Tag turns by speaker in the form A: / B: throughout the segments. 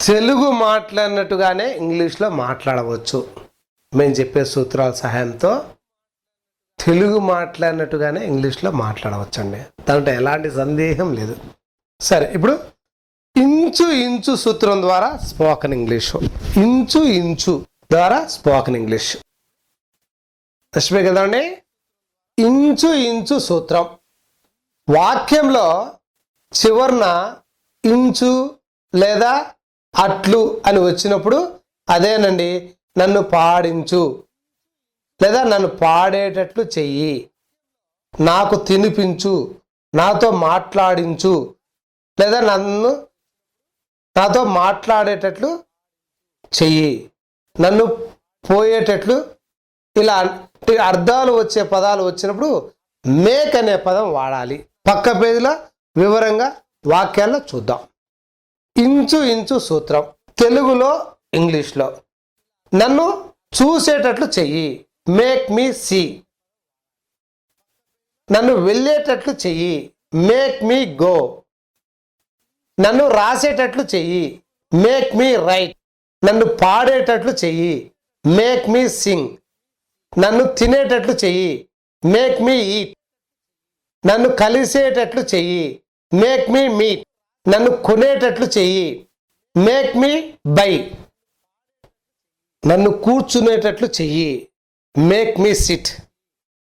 A: తెలుగు మాట్లాడినట్టుగానే ఇంగ్లీష్లో మాట్లాడవచ్చు. మేము చెప్పే సూత్రాల సహాయంతో తెలుగు మాట్లాడినట్టుగానే ఇంగ్లీష్లో మాట్లాడవచ్చండి. దాంట్లో ఎలాంటి సందేహం లేదు. సరే, ఇప్పుడు ఇంచు ఇంచు సూత్రం ద్వారా స్పోకెన్ ఇంగ్లీష్. ఇంచు ఇంచు ద్వారా స్పోకెన్ ఇంగ్లీష్ నష్టమే కదండి. ఇంచు ఇంచు సూత్రం వాక్యంలో చివరన ఇంచు లేదా అట్లు అని వచ్చినప్పుడు అదేనండి నన్ను పాడించు లేదా నన్ను పాడేటట్లు చెయ్యి, నాకు తినిపించు, నాతో మాట్లాడించు లేదా నాతో మాట్లాడేటట్లు చెయ్యి, నన్ను పోయేటట్లు, ఇలా అర్థాలు వచ్చే పదాలు వచ్చినప్పుడు మేక్ అనే పదం వాడాలి. పక్క పేజీలో వివరంగా వాక్యాల్లో చూద్దాం. ఇంచు ఇంచు సూత్రం తెలుగులో ఇంగ్లీష్లో. నన్ను చూసేటట్లు చెయ్యి, మేక్ మీ సీ. నన్ను వెళ్ళేటట్లు చెయ్యి, మేక్ మీ గో. నన్ను రాసేటట్లు చెయ్యి, మేక్ మీ రైట్. నన్ను పాడేటట్లు చెయ్యి, మేక్ మీ సింగ్. నన్ను తినేటట్లు చెయ్యి, మేక్ మీ ఈట్. నన్ను కలిసేటట్లు చెయ్యి, మేక్ మీ మీట్. నన్ను కొనేటట్లు చెయ్యి, మేక్ మీ బై. నన్ను కూర్చునేటట్లు చెయ్యి, మేక్ మీ సిట్.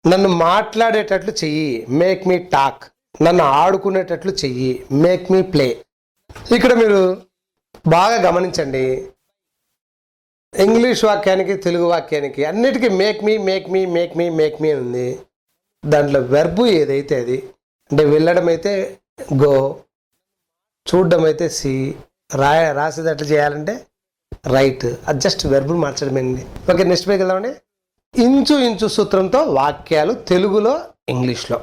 A: నన్ను మాట్లాడేటట్లు చెయ్యి, మేక్ మీ టాక్. నన్ను ఆడుకునేటట్లు చెయ్యి, మేక్ మీ ప్లే. ఇక్కడ మీరు బాగా గమనించండి, ఇంగ్లీష్ వాక్యానికి తెలుగు వాక్యానికి అన్నిటికీ make me make me make me make me ఉంది. దాంట్లో వెర్బు ఏదైతే అది అంటే వెళ్ళడం అయితే గో, చూడడం అయితే సి, రాసేటట్లు చేయాలంటే రైట్. అది జస్ట్ వెర్బులు మార్చడమేనండి. ఓకే, నెక్స్ట్ పేజ్ వెళ్దామండి. ఇంచు ఇంచు సూత్రంతో వాక్యాలు తెలుగులో ఇంగ్లీష్లో.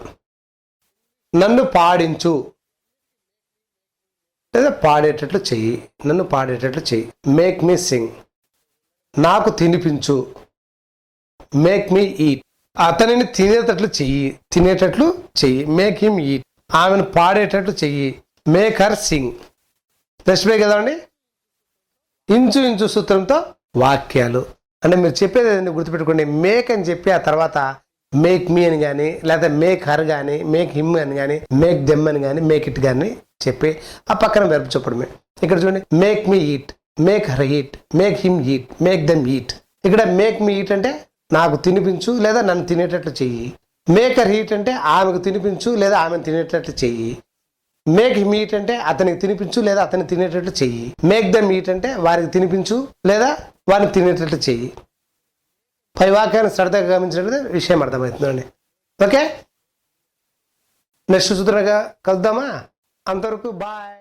A: నన్ను పాడించు లేదా పాడేటట్లు చెయ్యి, నన్ను పాడేటట్లు చెయ్యి, మేక్ మీ సింగ్. నాకు తినిపించు, మేక్ మీ ఈట్. అతనిని తినేటట్లు చెయ్యి, మేక్ హిమ్ ఈట్. ఆమెను పాడేటట్లు చెయ్యి, make her Singh. Next pay కదండి. ఇంచు ఇంచు సూత్రంతో వాక్యాలు అంటే మీరు చెప్పేది ఏదైనా గుర్తుపెట్టుకోండి. మేక్ అని చెప్పి ఆ తర్వాత మేక్ మీ అని కానీ లేదా మేక్ హర్ కానీ మేక్ హిమ్ అని కానీ మేక్ దెమ్ అని కానీ మేక్ ఇట్ కానీ చెప్పి ఆ పక్కన వెర్బ్ చెప్పడమే. ఇక్కడ చూడండి, make me eat, make her eat, make him eat, make them eat. ఇక్కడ మేక్ మీ ఈట్ అంటే నాకు తినిపించు లేదా నన్ను తినేటట్లు చెయ్యి. మేక్ హర్ ఈట్ అంటే ఆమెకు తినిపించు లేదా ఆమెను తినేటట్లు చెయ్యి. మేక్ హిమ్ ఈట్ అంటే అతనికి తినిపించు లేదా అతన్ని తినేటట్లు చెయ్యి. మేక్ దెమ్ ఈట్ అంటే వారికి తినిపించు లేదా వారిని తినేటట్లు చెయ్యి. పై వాక్యాన్ని శ్రద్ధగా గమనించినట్లయితే విషయం అర్థమవుతుందండి. ఓకే, నెక్స్ట్ సూత్రంగా కలుద్దామా? అంతవరకు బాయ్.